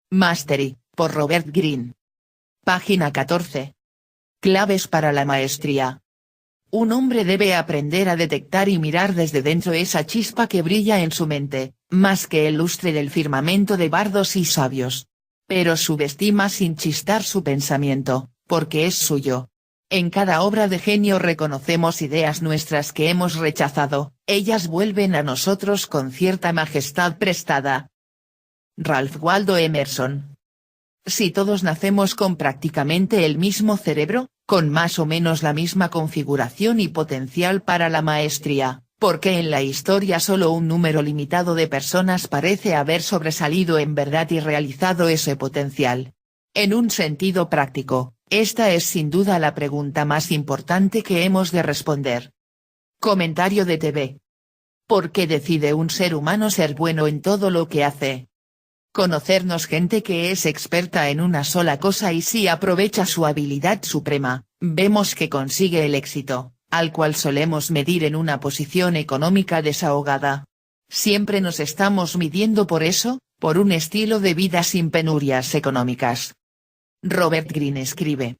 Mastery, por Robert Greene. Página 14. Claves para la maestría. Un hombre debe aprender a detectar y mirar desde dentro esa chispa que brilla en su mente, más que el lustre del firmamento de bardos y sabios. Pero subestima sin chistar su pensamiento, porque es suyo. En cada obra de genio reconocemos ideas nuestras que hemos rechazado, ellas vuelven a nosotros con cierta majestad prestada. Ralph Waldo Emerson. Si todos nacemos con prácticamente el mismo cerebro, con más o menos la misma configuración y potencial para la maestría, ¿por qué en la historia solo un número limitado de personas parece haber sobresalido en verdad y realizado ese potencial? En un sentido práctico, esta es sin duda la pregunta más importante que hemos de responder. Comentario de TV. ¿Por qué decide un ser humano ser bueno en todo lo que hace? Conocernos gente que es experta en una sola cosa y si aprovecha su habilidad suprema, vemos que consigue el éxito, al cual solemos medir en una posición económica desahogada. Siempre nos estamos midiendo por eso, por un estilo de vida sin penurias económicas. Robert Greene escribe.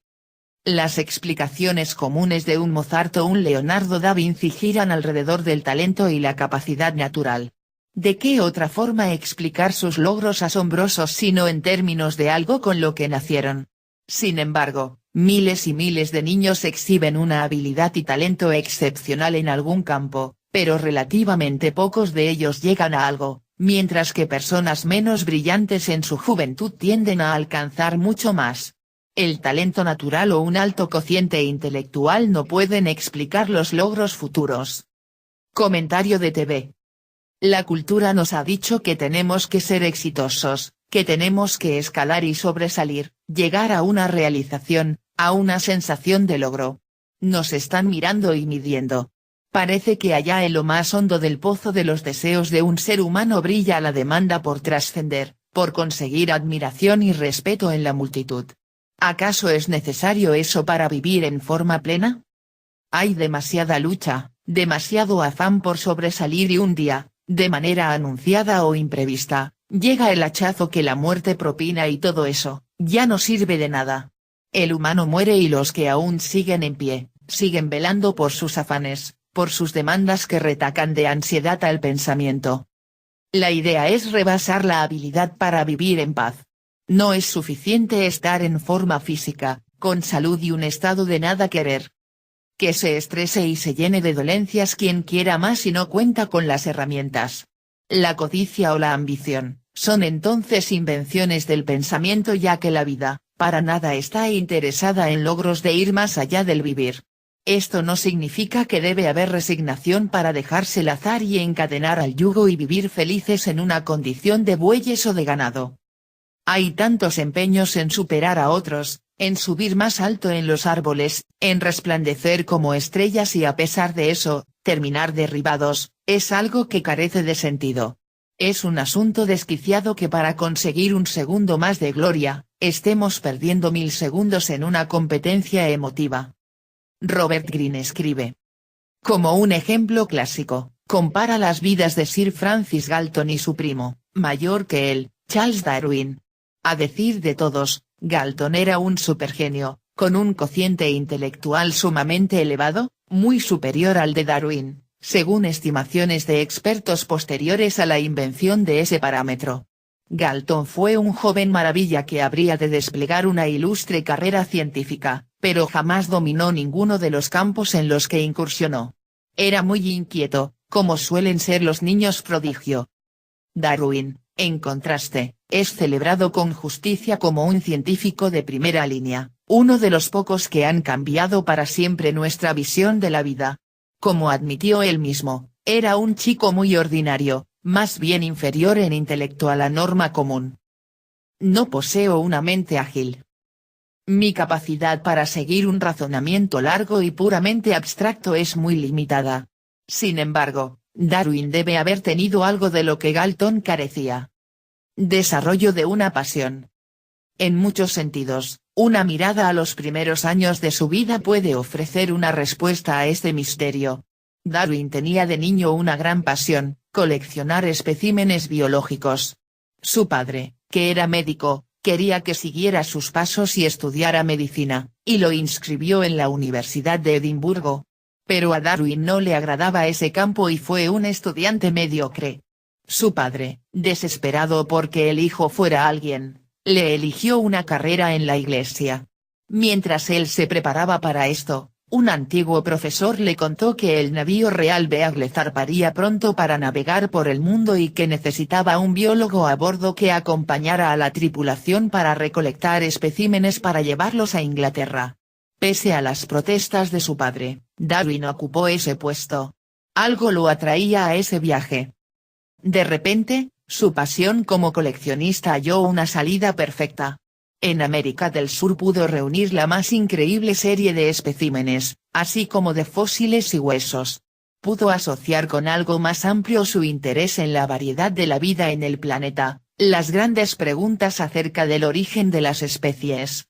Las explicaciones comunes de un Mozart o un Leonardo da Vinci giran alrededor del talento y la capacidad natural. ¿De qué otra forma explicar sus logros asombrosos sino en términos de algo con lo que nacieron? Sin embargo, miles y miles de niños exhiben una habilidad y talento excepcional en algún campo, pero relativamente pocos de ellos llegan a algo, mientras que personas menos brillantes en su juventud tienden a alcanzar mucho más. El talento natural o un alto cociente intelectual no pueden explicar los logros futuros. Comentario de TV. La cultura nos ha dicho que tenemos que ser exitosos, que tenemos que escalar y sobresalir, llegar a una realización, a una sensación de logro. Nos están mirando y midiendo. Parece que allá en lo más hondo del pozo de los deseos de un ser humano brilla la demanda por trascender, por conseguir admiración y respeto en la multitud. ¿Acaso es necesario eso para vivir en forma plena? Hay demasiada lucha, demasiado afán por sobresalir y un día, de manera anunciada o imprevista, llega el hachazo que la muerte propina y todo eso, ya no sirve de nada. El humano muere y los que aún siguen en pie, siguen velando por sus afanes, por sus demandas que retacan de ansiedad al pensamiento. La idea es rebasar la habilidad para vivir en paz. No es suficiente estar en forma física, con salud y un estado de nada querer. Que se estrese y se llene de dolencias quien quiera más y no cuenta con las herramientas. La codicia o la ambición, son entonces invenciones del pensamiento ya que la vida, para nada está interesada en logros de ir más allá del vivir. Esto no significa que debe haber resignación para dejarse el azar y encadenar al yugo y vivir felices en una condición de bueyes o de ganado. Hay tantos empeños en superar a otros, en subir más alto en los árboles, en resplandecer como estrellas y a pesar de eso, terminar derribados, es algo que carece de sentido. Es un asunto desquiciado que para conseguir un segundo más de gloria, estemos perdiendo 1000 segundos en una competencia emotiva. Robert Greene escribe. Como un ejemplo clásico, compara las vidas de Sir Francis Galton y su primo, mayor que él, Charles Darwin. A decir de todos, Galton era un supergenio, con un cociente intelectual sumamente elevado, muy superior al de Darwin, según estimaciones de expertos posteriores a la invención de ese parámetro. Galton fue un joven maravilla que habría de desplegar una ilustre carrera científica, pero jamás dominó ninguno de los campos en los que incursionó. Era muy inquieto, como suelen ser los niños prodigio. Darwin, en contraste, es celebrado con justicia como un científico de primera línea, uno de los pocos que han cambiado para siempre nuestra visión de la vida. Como admitió él mismo, era un chico muy ordinario, más bien inferior en intelecto a la norma común. No poseo una mente ágil. Mi capacidad para seguir un razonamiento largo y puramente abstracto es muy limitada. Sin embargo, Darwin debe haber tenido algo de lo que Galton carecía. Desarrollo de una pasión. En muchos sentidos, una mirada a los primeros años de su vida puede ofrecer una respuesta a este misterio. Darwin tenía de niño una gran pasión, coleccionar especímenes biológicos. Su padre, que era médico, quería que siguiera sus pasos y estudiara medicina, y lo inscribió en la Universidad de Edimburgo. Pero a Darwin no le agradaba ese campo y fue un estudiante mediocre. Su padre, desesperado porque el hijo fuera alguien, le eligió una carrera en la iglesia. Mientras él se preparaba para esto, un antiguo profesor le contó que el navío real Beagle zarparía pronto para navegar por el mundo y que necesitaba un biólogo a bordo que acompañara a la tripulación para recolectar especímenes para llevarlos a Inglaterra. Pese a las protestas de su padre, Darwin ocupó ese puesto. Algo lo atraía a ese viaje. De repente, su pasión como coleccionista halló una salida perfecta. En América del Sur pudo reunir la más increíble serie de especímenes, así como de fósiles y huesos. Pudo asociar con algo más amplio su interés en la variedad de la vida en el planeta, las grandes preguntas acerca del origen de las especies.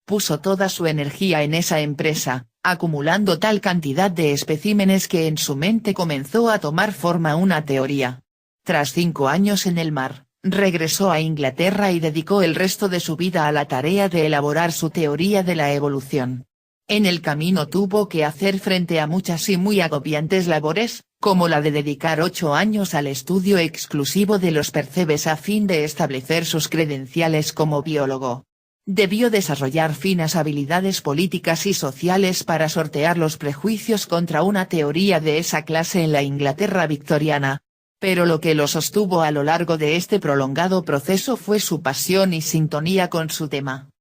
Puso toda su energía en esa empresa, acumulando tal cantidad de especímenes que en su mente comenzó a tomar forma una teoría. Tras 5 años en el mar, regresó a Inglaterra y dedicó el resto de su vida a la tarea de elaborar su teoría de la evolución. En el camino tuvo que hacer frente a muchas y muy agobiantes labores, como la de dedicar 8 años al estudio exclusivo de los percebes a fin de establecer sus credenciales como biólogo. Debió desarrollar finas habilidades políticas y sociales para sortear los prejuicios contra una teoría de esa clase en la Inglaterra victoriana. Pero lo que lo sostuvo a lo largo de este prolongado proceso fue su pasión y sintonía con su tema.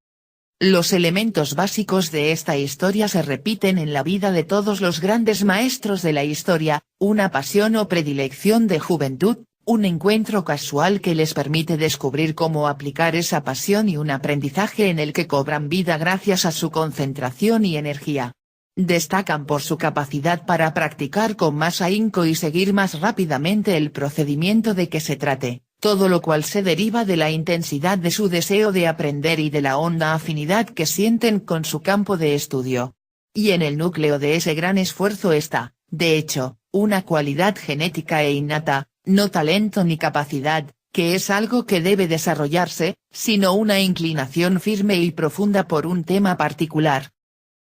Los elementos básicos de esta historia se repiten en la vida de todos los grandes maestros de la historia, una pasión o predilección de juventud, un encuentro casual que les permite descubrir cómo aplicar esa pasión y un aprendizaje en el que cobran vida gracias a su concentración y energía. Destacan por su capacidad para practicar con más ahínco y seguir más rápidamente el procedimiento de que se trate, todo lo cual se deriva de la intensidad de su deseo de aprender y de la honda afinidad que sienten con su campo de estudio. Y en el núcleo de ese gran esfuerzo está, de hecho, una cualidad genética e innata, no talento ni capacidad, que es algo que debe desarrollarse, sino una inclinación firme y profunda por un tema particular.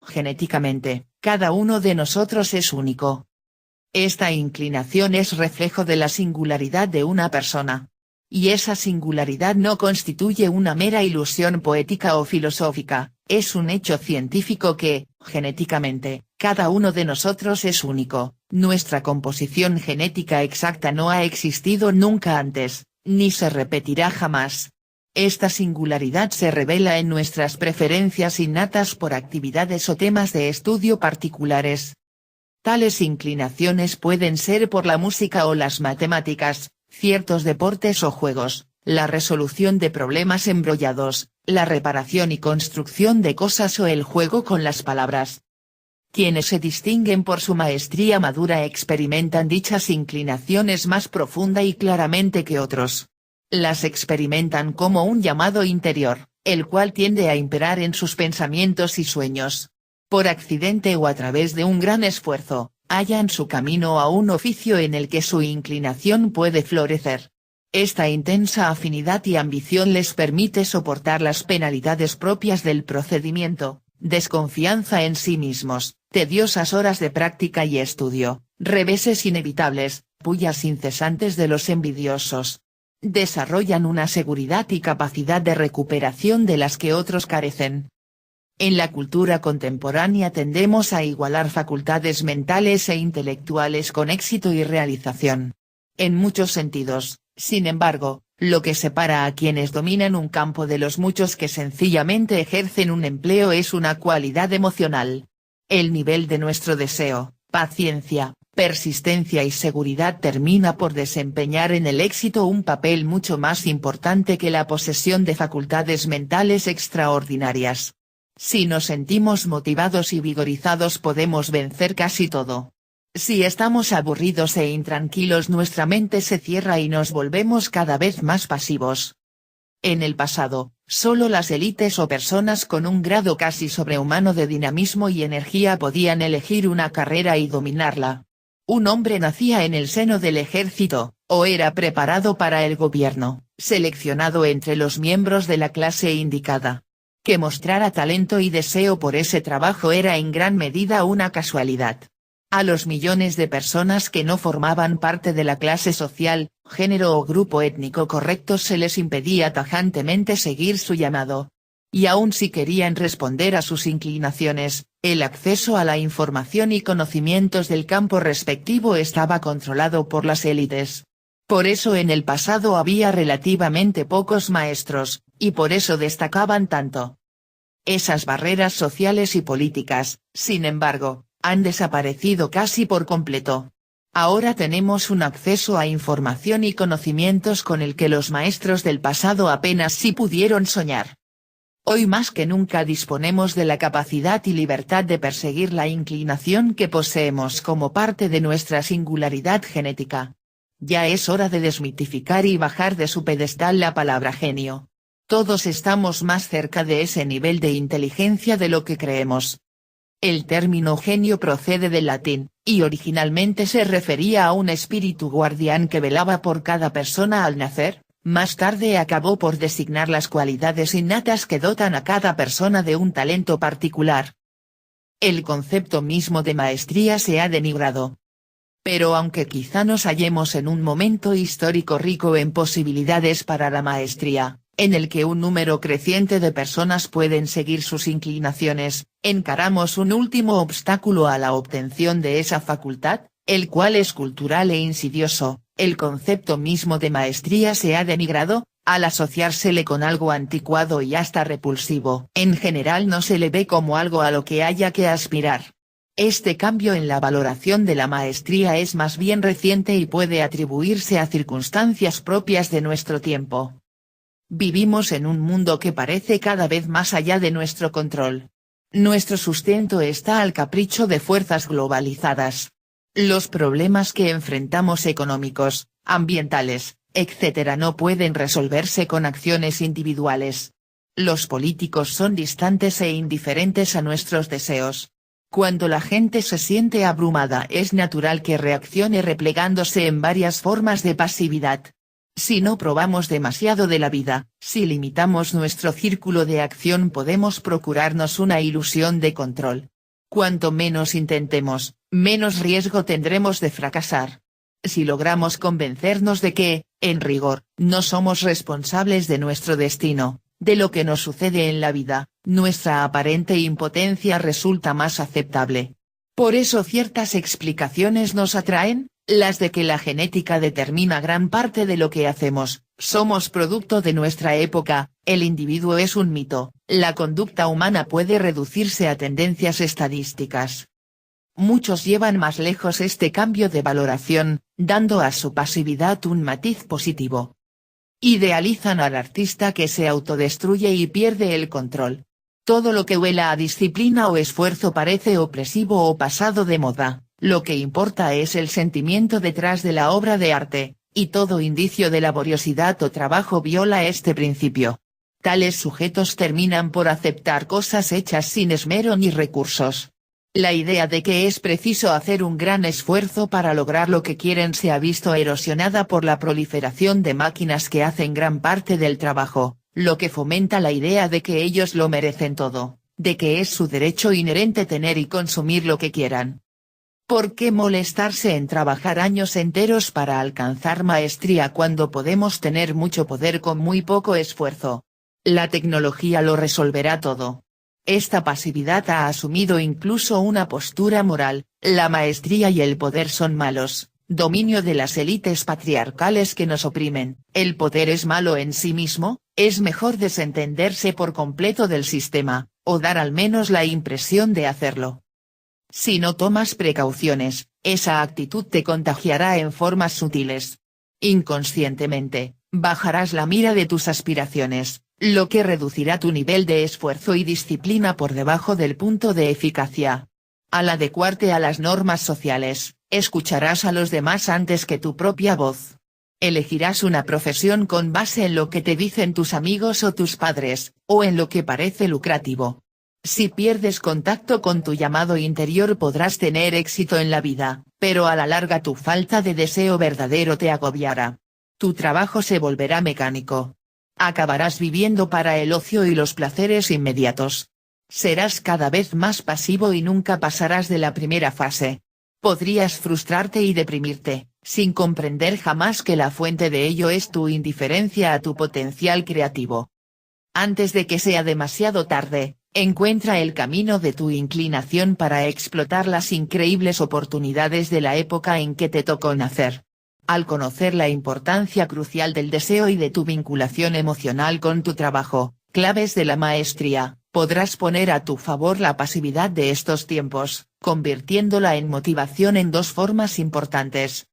Genéticamente, cada uno de nosotros es único. Esta inclinación es reflejo de la singularidad de una persona. Y esa singularidad no constituye una mera ilusión poética o filosófica, es un hecho científico que, genéticamente, cada uno de nosotros es único, nuestra composición genética exacta no ha existido nunca antes, ni se repetirá jamás. Esta singularidad se revela en nuestras preferencias innatas por actividades o temas de estudio particulares. Tales inclinaciones pueden ser por la música o las matemáticas, ciertos deportes o juegos, la resolución de problemas embrollados, la reparación y construcción de cosas o el juego con las palabras. Quienes se distinguen por su maestría madura experimentan dichas inclinaciones más profunda y claramente que otros. Las experimentan como un llamado interior, el cual tiende a imperar en sus pensamientos y sueños. Por accidente o a través de un gran esfuerzo, hallan su camino a un oficio en el que su inclinación puede florecer. Esta intensa afinidad y ambición les permite soportar las penalidades propias del procedimiento, desconfianza en sí mismos, tediosas horas de práctica y estudio, reveses inevitables, pullas incesantes de los envidiosos. Desarrollan una seguridad y capacidad de recuperación de las que otros carecen. En la cultura contemporánea tendemos a igualar facultades mentales e intelectuales con éxito y realización. En muchos sentidos, sin embargo, lo que separa a quienes dominan un campo de los muchos que sencillamente ejercen un empleo es una cualidad emocional. El nivel de nuestro deseo, paciencia, persistencia y seguridad termina por desempeñar en el éxito un papel mucho más importante que la posesión de facultades mentales extraordinarias. Si nos sentimos motivados y vigorizados podemos vencer casi todo. Si estamos aburridos e intranquilos nuestra mente se cierra y nos volvemos cada vez más pasivos. En el pasado, solo las élites o personas con un grado casi sobrehumano de dinamismo y energía podían elegir una carrera y dominarla. Un hombre nacía en el seno del ejército, o era preparado para el gobierno, seleccionado entre los miembros de la clase indicada. Que mostrara talento y deseo por ese trabajo era en gran medida una casualidad. A los millones de personas que no formaban parte de la clase social, género o grupo étnico correcto se les impedía tajantemente seguir su llamado. Y aun si querían responder a sus inclinaciones, el acceso a la información y conocimientos del campo respectivo estaba controlado por las élites. Por eso en el pasado había relativamente pocos maestros, y por eso destacaban tanto. Esas barreras sociales y políticas, sin embargo, han desaparecido casi por completo. Ahora tenemos un acceso a información y conocimientos con el que los maestros del pasado apenas si pudieron soñar. Hoy más que nunca disponemos de la capacidad y libertad de perseguir la inclinación que poseemos como parte de nuestra singularidad genética. Ya es hora de desmitificar y bajar de su pedestal la palabra genio. Todos estamos más cerca de ese nivel de inteligencia de lo que creemos. El término genio procede del latín, y originalmente se refería a un espíritu guardián que velaba por cada persona al nacer. Más tarde acabó por designar las cualidades innatas que dotan a cada persona de un talento particular. El concepto mismo de maestría se ha denigrado. Pero aunque quizá nos hallemos en un momento histórico rico en posibilidades para la maestría, en el que un número creciente de personas pueden seguir sus inclinaciones, encaramos un último obstáculo a la obtención de esa facultad, el cual es cultural e insidioso. El concepto mismo de maestría se ha denigrado, al asociársele con algo anticuado y hasta repulsivo. En general no se le ve como algo a lo que haya que aspirar. Este cambio en la valoración de la maestría es más bien reciente y puede atribuirse a circunstancias propias de nuestro tiempo. Vivimos en un mundo que parece cada vez más allá de nuestro control. Nuestro sustento está al capricho de fuerzas globalizadas. Los problemas que enfrentamos económicos, ambientales, etc. no pueden resolverse con acciones individuales. Los políticos son distantes e indiferentes a nuestros deseos. Cuando la gente se siente abrumada es natural que reaccione replegándose en varias formas de pasividad. Si no probamos demasiado de la vida, si limitamos nuestro círculo de acción podemos procurarnos una ilusión de control. Cuanto menos intentemos, menos riesgo tendremos de fracasar. Si logramos convencernos de que, en rigor, no somos responsables de nuestro destino, de lo que nos sucede en la vida, nuestra aparente impotencia resulta más aceptable. Por eso ciertas explicaciones nos atraen, las de que la genética determina gran parte de lo que hacemos, somos producto de nuestra época, el individuo es un mito, la conducta humana puede reducirse a tendencias estadísticas. Muchos llevan más lejos este cambio de valoración, dando a su pasividad un matiz positivo. Idealizan al artista que se autodestruye y pierde el control. Todo lo que huela a disciplina o esfuerzo parece opresivo o pasado de moda. Lo que importa es el sentimiento detrás de la obra de arte, y todo indicio de laboriosidad o trabajo viola este principio. Tales sujetos terminan por aceptar cosas hechas sin esmero ni recursos. La idea de que es preciso hacer un gran esfuerzo para lograr lo que quieren se ha visto erosionada por la proliferación de máquinas que hacen gran parte del trabajo, lo que fomenta la idea de que ellos lo merecen todo, de que es su derecho inherente tener y consumir lo que quieran. ¿Por qué molestarse en trabajar años enteros para alcanzar maestría cuando podemos tener mucho poder con muy poco esfuerzo? La tecnología lo resolverá todo. Esta pasividad ha asumido incluso una postura moral, la maestría y el poder son malos, dominio de las élites patriarcales que nos oprimen, el poder es malo en sí mismo, es mejor desentenderse por completo del sistema, o dar al menos la impresión de hacerlo. Si no tomas precauciones, esa actitud te contagiará en formas sutiles. Inconscientemente, bajarás la mira de tus aspiraciones, lo que reducirá tu nivel de esfuerzo y disciplina por debajo del punto de eficacia. Al adecuarte a las normas sociales, escucharás a los demás antes que tu propia voz. Elegirás una profesión con base en lo que te dicen tus amigos o tus padres, o en lo que parece lucrativo. Si pierdes contacto con tu llamado interior podrás tener éxito en la vida, pero a la larga tu falta de deseo verdadero te agobiará. Tu trabajo se volverá mecánico. Acabarás viviendo para el ocio y los placeres inmediatos. Serás cada vez más pasivo y nunca pasarás de la primera fase. Podrías frustrarte y deprimirte, sin comprender jamás que la fuente de ello es tu indiferencia a tu potencial creativo. Antes de que sea demasiado tarde, encuentra el camino de tu inclinación para explotar las increíbles oportunidades de la época en que te tocó nacer. Al conocer la importancia crucial del deseo y de tu vinculación emocional con tu trabajo, claves de la maestría, podrás poner a tu favor la pasividad de estos tiempos, convirtiéndola en motivación en dos formas importantes.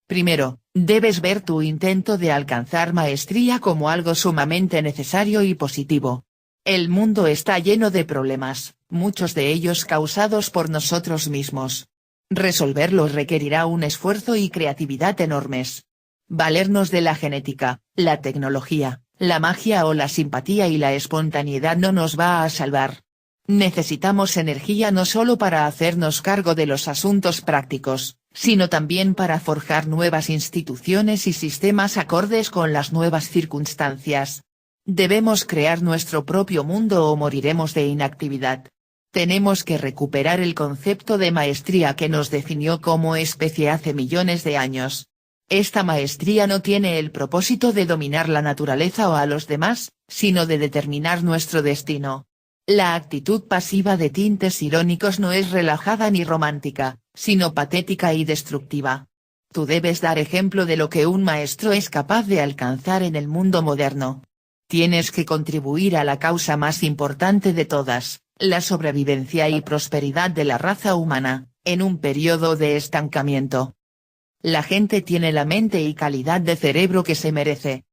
Primero, debes ver tu intento de alcanzar maestría como algo sumamente necesario y positivo. El mundo está lleno de problemas, muchos de ellos causados por nosotros mismos. Resolverlos requerirá un esfuerzo y creatividad enormes. Valernos de la genética, la tecnología, la magia o la simpatía y la espontaneidad no nos va a salvar. Necesitamos energía no solo para hacernos cargo de los asuntos prácticos, sino también para forjar nuevas instituciones y sistemas acordes con las nuevas circunstancias. Debemos crear nuestro propio mundo o moriremos de inactividad. Tenemos que recuperar el concepto de maestría que nos definió como especie hace millones de años. Esta maestría no tiene el propósito de dominar la naturaleza o a los demás, sino de determinar nuestro destino. La actitud pasiva de tintes irónicos no es relajada ni romántica, sino patética y destructiva. Tú debes dar ejemplo de lo que un maestro es capaz de alcanzar en el mundo moderno. Tienes que contribuir a la causa más importante de todas, la sobrevivencia y prosperidad de la raza humana, en un periodo de estancamiento. La gente tiene la mente y calidad de cerebro que se merece.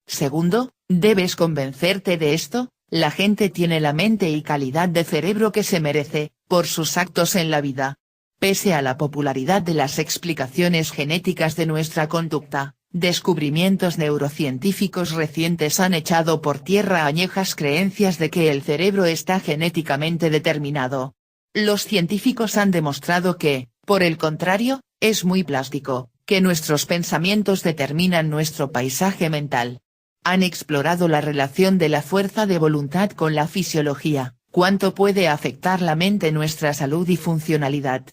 Segundo, debes convencerte de esto, la gente tiene la mente y calidad de cerebro que se merece, por sus actos en la vida. Pese a la popularidad de las explicaciones genéticas de nuestra conducta, descubrimientos neurocientíficos recientes han echado por tierra añejas creencias de que el cerebro está genéticamente determinado. Los científicos han demostrado que, por el contrario, es muy plástico, que nuestros pensamientos determinan nuestro paisaje mental. Han explorado la relación de la fuerza de voluntad con la fisiología, cuánto puede afectar la mente nuestra salud y funcionalidad.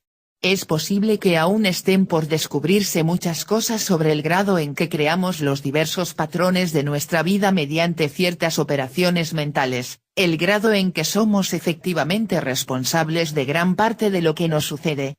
Es posible que aún estén por descubrirse muchas cosas sobre el grado en que creamos los diversos patrones de nuestra vida mediante ciertas operaciones mentales, el grado en que somos efectivamente responsables de gran parte de lo que nos sucede.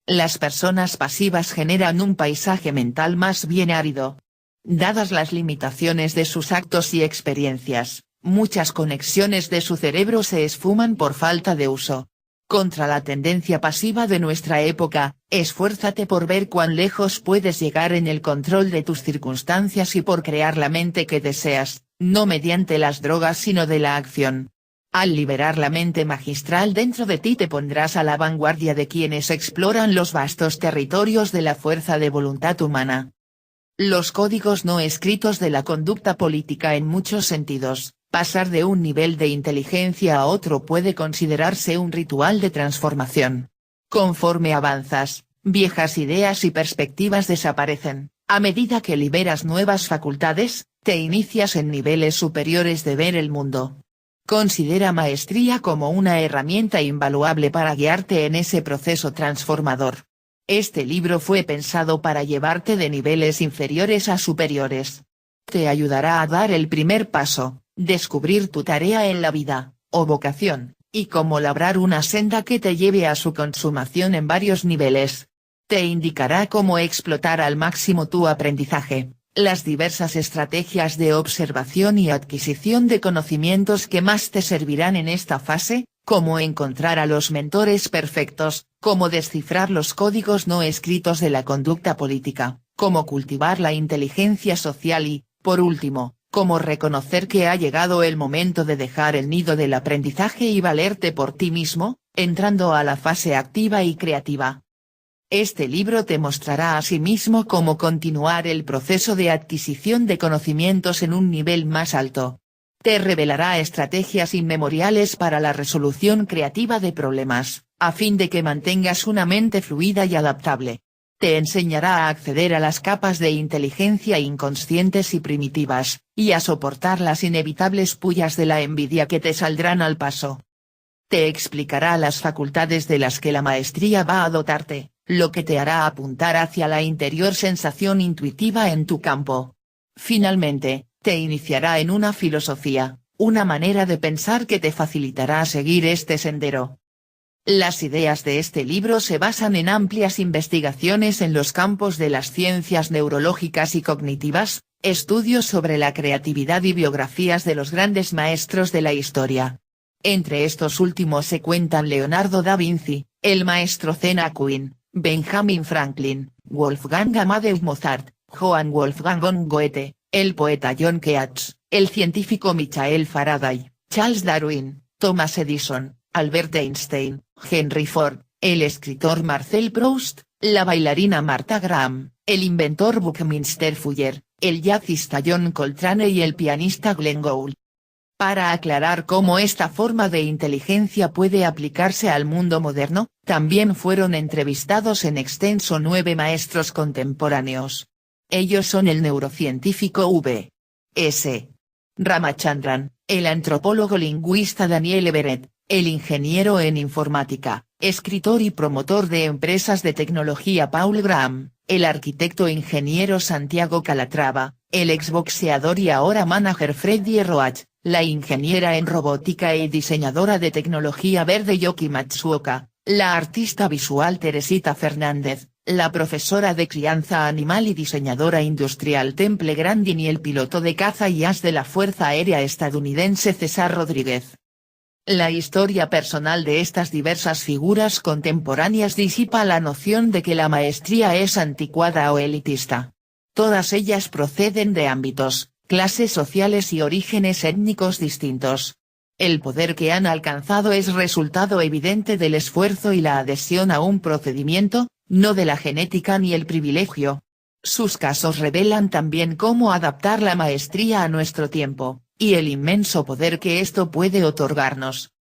Las personas pasivas generan un paisaje mental más bien árido. Dadas las limitaciones de sus actos y experiencias, muchas conexiones de su cerebro se esfuman por falta de uso. Contra la tendencia pasiva de nuestra época, esfuérzate por ver cuán lejos puedes llegar en el control de tus circunstancias y por crear la mente que deseas, no mediante las drogas sino de la acción. Al liberar la mente magistral dentro de ti te pondrás a la vanguardia de quienes exploran los vastos territorios de la fuerza de voluntad humana. Los códigos no escritos de la conducta política en muchos sentidos, pasar de un nivel de inteligencia a otro puede considerarse un ritual de transformación. Conforme avanzas, viejas ideas y perspectivas desaparecen, a medida que liberas nuevas facultades, te inicias en niveles superiores de ver el mundo. Considera maestría como una herramienta invaluable para guiarte en ese proceso transformador. Este libro fue pensado para llevarte de niveles inferiores a superiores. Te ayudará a dar el primer paso, descubrir tu tarea en la vida, o vocación, y cómo labrar una senda que te lleve a su consumación en varios niveles. Te indicará cómo explotar al máximo tu aprendizaje, las diversas estrategias de observación y adquisición de conocimientos que más te servirán en esta fase, cómo encontrar a los mentores perfectos, cómo descifrar los códigos no escritos de la conducta política, cómo cultivar la inteligencia social y, por último, cómo reconocer que ha llegado el momento de dejar el nido del aprendizaje y valerte por ti mismo, entrando a la fase activa y creativa. Este libro te mostrará asimismo cómo continuar el proceso de adquisición de conocimientos en un nivel más alto. Te revelará estrategias inmemoriales para la resolución creativa de problemas, a fin de que mantengas una mente fluida y adaptable. Te enseñará a acceder a las capas de inteligencia inconscientes y primitivas, y a soportar las inevitables pullas de la envidia que te saldrán al paso. Te explicará las facultades de las que la maestría va a dotarte, lo que te hará apuntar hacia la interior sensación intuitiva en tu campo. Finalmente, te iniciará en una filosofía, una manera de pensar que te facilitará seguir este sendero. Las ideas de este libro se basan en amplias investigaciones en los campos de las ciencias neurológicas y cognitivas, estudios sobre la creatividad y biografías de los grandes maestros de la historia. Entre estos últimos se cuentan Leonardo da Vinci, el maestro Zena Quinn, Benjamin Franklin, Wolfgang Amadeus Mozart, Johann Wolfgang von Goethe, el poeta John Keats, el científico Michael Faraday, Charles Darwin, Thomas Edison, Albert Einstein, Henry Ford, el escritor Marcel Proust, la bailarina Martha Graham, el inventor Buckminster Fuller, el jazzista John Coltrane y el pianista Glenn Gould. Para aclarar cómo esta forma de inteligencia puede aplicarse al mundo moderno, también fueron entrevistados en extenso 9 maestros contemporáneos. Ellos son el neurocientífico V. S. Ramachandran, el antropólogo lingüista Daniel Everett, el ingeniero en informática, escritor y promotor de empresas de tecnología Paul Graham, el arquitecto ingeniero Santiago Calatrava, el exboxeador y ahora manager Freddy Roach, la ingeniera en robótica y diseñadora de tecnología verde Yoki Matsuoka, la artista visual Teresita Fernández, la profesora de crianza animal y diseñadora industrial Temple Grandin y el piloto de caza y as de la Fuerza Aérea estadounidense César Rodríguez. La historia personal de estas diversas figuras contemporáneas disipa la noción de que la maestría es anticuada o elitista. Todas ellas proceden de ámbitos, clases sociales y orígenes étnicos distintos. El poder que han alcanzado es resultado evidente del esfuerzo y la adhesión a un procedimiento, no de la genética ni el privilegio. Sus casos revelan también cómo adaptar la maestría a nuestro tiempo, y el inmenso poder que esto puede otorgarnos.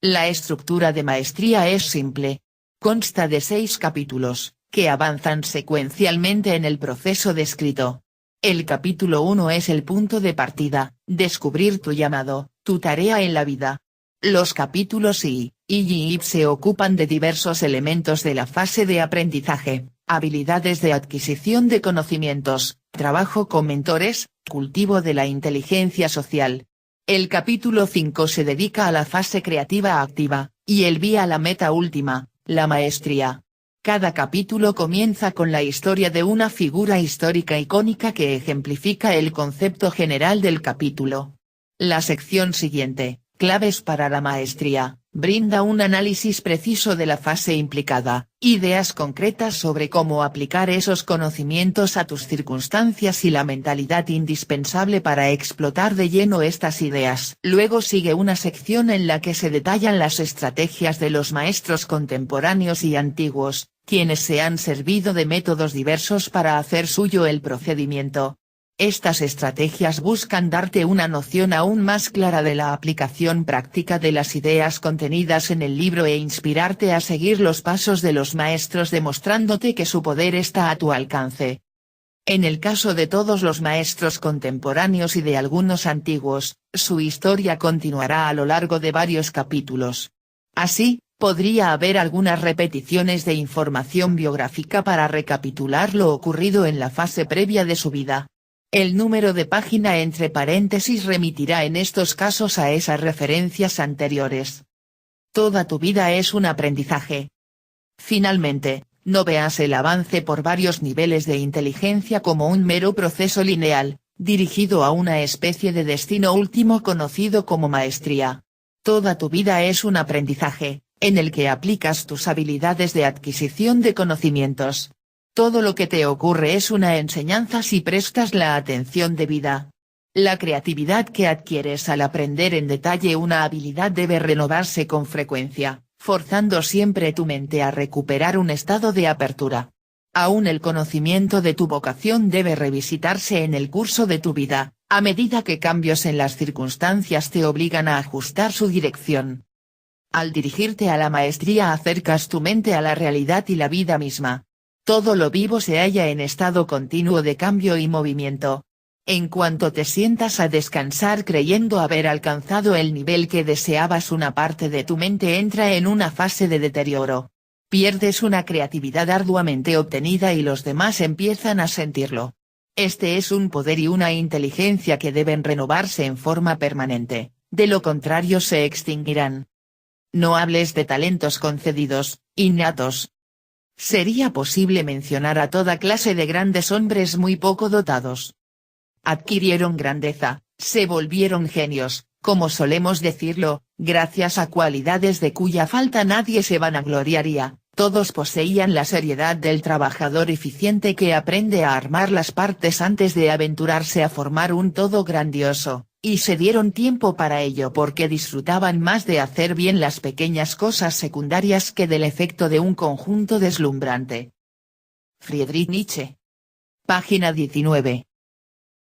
La estructura de maestría es simple. Consta de 6 capítulos, que avanzan secuencialmente en el proceso descrito. El capítulo 1 es el punto de partida, descubrir tu llamado, tu tarea en la vida. Los capítulos I y II se ocupan de diversos elementos de la fase de aprendizaje, habilidades de adquisición de conocimientos, trabajo con mentores, cultivo de la inteligencia social. El capítulo 5 se dedica a la fase creativa activa, y el vía a la meta última, la maestría. Cada capítulo comienza con la historia de una figura histórica icónica que ejemplifica el concepto general del capítulo. La sección siguiente, claves para la maestría, brinda un análisis preciso de la fase implicada, ideas concretas sobre cómo aplicar esos conocimientos a tus circunstancias y la mentalidad indispensable para explotar de lleno estas ideas. Luego sigue una sección en la que se detallan las estrategias de los maestros contemporáneos y antiguos, quienes se han servido de métodos diversos para hacer suyo el procedimiento. Estas estrategias buscan darte una noción aún más clara de la aplicación práctica de las ideas contenidas en el libro e inspirarte a seguir los pasos de los maestros demostrándote que su poder está a tu alcance. En el caso de todos los maestros contemporáneos y de algunos antiguos, su historia continuará a lo largo de varios capítulos. Así, podría haber algunas repeticiones de información biográfica para recapitular lo ocurrido en la fase previa de su vida. El número de página entre paréntesis remitirá en estos casos a esas referencias anteriores. Toda tu vida es un aprendizaje. Finalmente, no veas el avance por varios niveles de inteligencia como un mero proceso lineal, dirigido a una especie de destino último conocido como maestría. Toda tu vida es un aprendizaje, en el que aplicas tus habilidades de adquisición de conocimientos. Todo lo que te ocurre es una enseñanza si prestas la atención debida. La creatividad que adquieres al aprender en detalle una habilidad debe renovarse con frecuencia, forzando siempre tu mente a recuperar un estado de apertura. Aún el conocimiento de tu vocación debe revisitarse en el curso de tu vida, a medida que cambios en las circunstancias te obligan a ajustar su dirección. Al dirigirte a la maestría acercas tu mente a la realidad y la vida misma. Todo lo vivo se halla en estado continuo de cambio y movimiento. En cuanto te sientas a descansar creyendo haber alcanzado el nivel que deseabas, una parte de tu mente entra en una fase de deterioro. Pierdes una creatividad arduamente obtenida y los demás empiezan a sentirlo. Este es un poder y una inteligencia que deben renovarse en forma permanente, de lo contrario se extinguirán. No hables de talentos concedidos, innatos. Sería posible mencionar a toda clase de grandes hombres muy poco dotados. Adquirieron grandeza, se volvieron genios, como solemos decirlo, gracias a cualidades de cuya falta nadie se vanagloriaría. Todos poseían la seriedad del trabajador eficiente que aprende a armar las partes antes de aventurarse a formar un todo grandioso, y se dieron tiempo para ello porque disfrutaban más de hacer bien las pequeñas cosas secundarias que del efecto de un conjunto deslumbrante. Friedrich Nietzsche. Página 19.